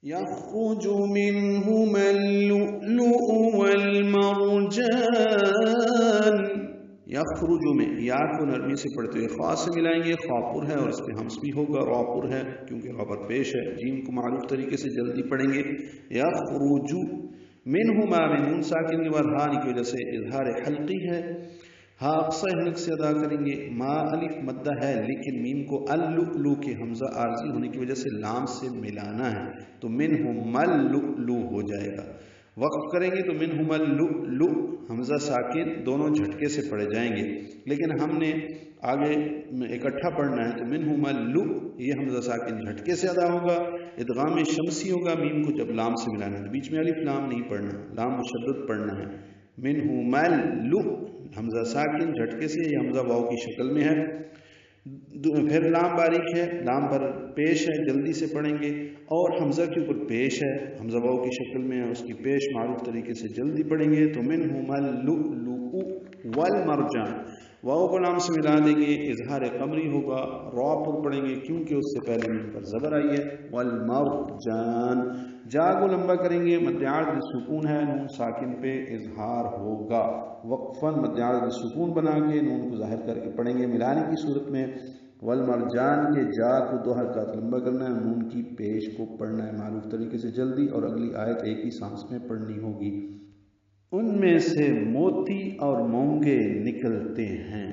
يخرج منهما اللؤلؤ والمرجان. یخرج میں یا کو نرمی سے پڑھتے ہوئے خاص سے ملائیں گے، خاپر ہے اور اس پہ ہمس بھی ہوگا، راپر ہے کیونکہ خبر پیش ہے، جیم کو معروف طریقے سے جلدی پڑھیں گے. یخرج منہما میں نون ساکن کے بعد ہاں کی وجہ سے اظہار حلقی ہے، ہاں اقصی حلق سے ادا کریں گے. ما الف مدہ ہے لیکن میم کو اللؤلؤ کے حمزہ عارضی ہونے کی وجہ سے لام سے ملانا ہے تو منہما اللؤلؤ ہو جائے گا. وقف کریں گے تو منہما اللؤلؤ حمزہ ساکن دونوں جھٹکے سے پڑھے جائیں گے، لیکن ہم نے آگے اکٹھا پڑھنا ہے تو منہما اللؤ یہ حمزہ ساکن جھٹکے سے ادا ہوگا، ادغام شمسی ہوگا میم کو جب لام سے ملانا ہے، بیچ میں الف لام نہیں پڑھنا، لام مشدد پڑھنا ہے. منہما اللؤ حمزہ ساکن جھٹکے سے، یہ حمزہ واو کی شکل میں ہے، پھر لام باریک ہے، لام پر پیش ہے جلدی سے پڑھیں گے، اور حمزہ کے اوپر پیش ہے، حمزہ واو کی شکل میں ہے، اس کی پیش معروف طریقے سے جلدی پڑھیں گے تو منہما اللؤلؤ والمرجان. واو کو لام سے ملا دیں گے، اظہار قمری ہوگا، را پر پڑھیں گے کیونکہ اس سے پہلے میم پر زبر آئی ہے. والمرجان جا کو لمبا کریں گے، مد عارض سکون ہے، نون ساکن پہ اظہار ہوگا، وقفاً مد عارض سکون بنا کے نون کو ظاہر کر کے پڑھیں گے ملانے کی صورت میں. والمرجان کے جا کو 2 حرکات لمبا کرنا ہے، نون کی پیش کو پڑھنا ہے معروف طریقے سے جلدی، اور اگلی آیت ایک ہی سانس میں پڑھنی ہوگی. ان میں سے موتی اور مونگے نکلتے ہیں.